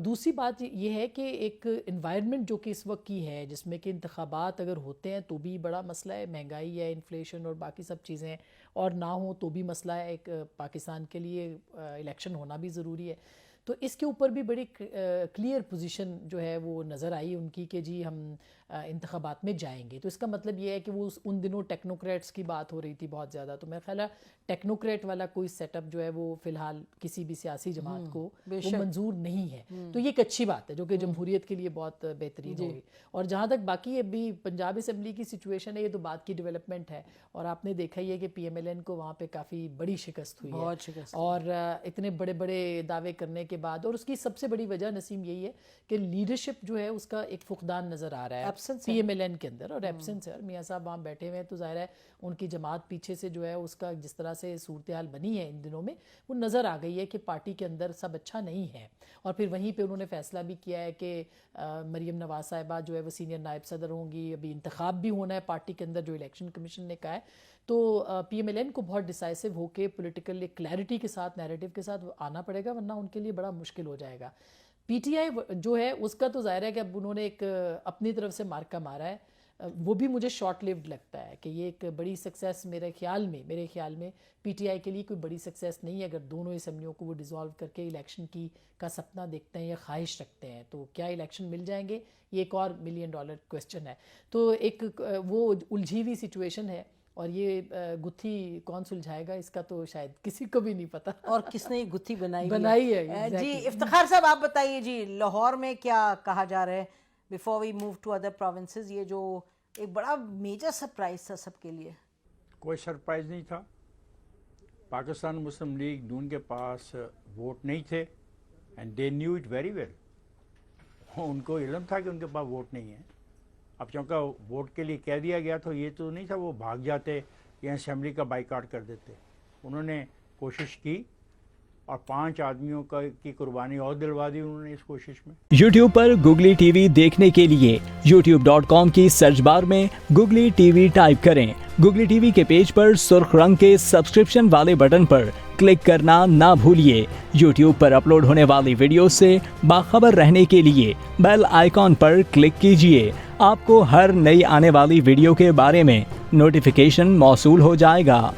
دوسری بات یہ ہے کہ ایک انوائرمنٹ جو کہ اس وقت کی ہے جس میں کہ انتخابات اگر ہوتے ہیں تو بھی بڑا مسئلہ ہے، مہنگائی ہے، انفلیشن اور باقی سب چیزیں، اور نہ ہوں تو بھی مسئلہ ہے، ایک پاکستان کے لیے الیکشن ہونا بھی ضروری ہے. تو اس کے اوپر بھی بڑی کلیئر پوزیشن جو ہے وہ نظر آئی ان کی کہ جی ہم انتخابات میں جائیں گے. تو اس کا مطلب یہ ہے کہ وہ ان دنوں ٹیکنوکریٹس کی بات ہو رہی تھی بہت زیادہ، تو میرا خیال ہے ٹیکنوکریٹ والا کوئی سیٹ اپ جو ہے وہ فی الحال کسی بھی سیاسی جماعت کو وہ منظور نہیں ہے. تو یہ ایک اچھی بات ہے جو کہ جمہوریت کے لیے بہت بہترین ہوگی. اور جہاں تک باقی ابھی پنجاب اسمبلی کی سچویشن ہے، یہ تو بات کی ڈیولپمنٹ ہے، اور آپ نے دیکھا ہی ہے کہ پی ایم ایل این کو وہاں پہ کافی بڑی شکست ہوئی ہے، اور اتنے بڑے بڑے دعوے کرنے کے بعد. اور اس کی سب سے بڑی وجہ نسیم یہی ہے کہ لیڈرشپ جو ہے اس کا ایک فقدان نظر آ رہا ہے پی ایم ایل این کے اندر، اور ایبسنس ہے. اور میاں صاحب وہاں بیٹھے ہوئے ہیں تو ظاہر ہے ان کی جماعت پیچھے سے جو ہے اس کا جس طرح سے صورتحال بنی ہے ان دنوں میں وہ نظر آ گئی ہے کہ پارٹی کے اندر سب اچھا نہیں ہے. اور پھر وہیں پہ انہوں نے فیصلہ بھی کیا ہے کہ مریم نواز صاحبہ جو ہے وہ سینئر نائب صدر ہوں گی. ابھی انتخاب بھی ہونا ہے پارٹی کے اندر جو الیکشن کمیشن نے کہا ہے. تو پی ایم ایل این کو بہت ڈیسائسو ہو کے پولیٹیکل کلیئرٹی کے ساتھ نیریٹو کے ساتھ آنا پڑے گا، ورنہ ان کے لیے بڑا مشکل ہو جائے گا. پی ٹی آئی جو ہے اس کا تو ظاہر ہے کہ اب انہوں نے ایک اپنی طرف سے مارکا مارا ہے، وہ بھی مجھے شارٹ لیوڈ لگتا ہے کہ یہ ایک بڑی سکسیس میرے خیال میں پی ٹی آئی کے لیے کوئی بڑی سکسیس نہیں ہے. اگر دونوں اسمبلیوں کو وہ ڈیزالو کر کے الیکشن کا سپنا دیکھتے ہیں یا خواہش رکھتے ہیں تو کیا الیکشن مل جائیں گے، یہ ایک اور $1 ملین کویسچن ہے. تو ایک وہ الجھی ہوئی سچویشن ہے، اور یہ گتھی کون سلجھائے گا اس کا تو شاید کسی کو بھی نہیں پتا، اور کس نے یہ گتھی بنائی ہے. جی افتخار صاحب آپ بتائیے جی لاہور میں کیا کہا جا رہا ہے before we move to other provinces, یہ جو ایک بڑا میجر سرپرائز تھا سب کے لیے؟ کوئی سرپرائز نہیں تھا. پاکستان مسلم لیگ نون کے پاس ووٹ نہیں تھے، and they knew it very well. ان کو علم تھا کہ ان کے پاس ووٹ نہیں ہے. اب چونکہ ووٹ کے لیے کہہ دیا گیا تو یہ تو نہیں تھا وہ بھاگ جاتے یا اسمبلی کا بائیکاٹ کر دیتے. انہوں نے کوشش کی اور 5 آدمیوں کی قربانی اور دلوا دی انہوں نے اس کوشش میں. یوٹیوب پر گوگلی ٹی وی دیکھنے کے لیے youtube.com کی سرچ بار میں گوگلی ٹی وی ٹائپ کریں. گوگلی ٹی وی کے پیج پر سرخ رنگ کے سبسکرپشن والے بٹن پر کلک کرنا نہ بھولیے. یوٹیوب پر اپلوڈ ہونے والی ویڈیو سے باخبر رہنے کے لیے بیل آئیکن پر کلک کیجیے. آپ کو ہر نئی آنے والی ویڈیو کے بارے میں نوٹیفیکیشن موصول ہو جائے گا.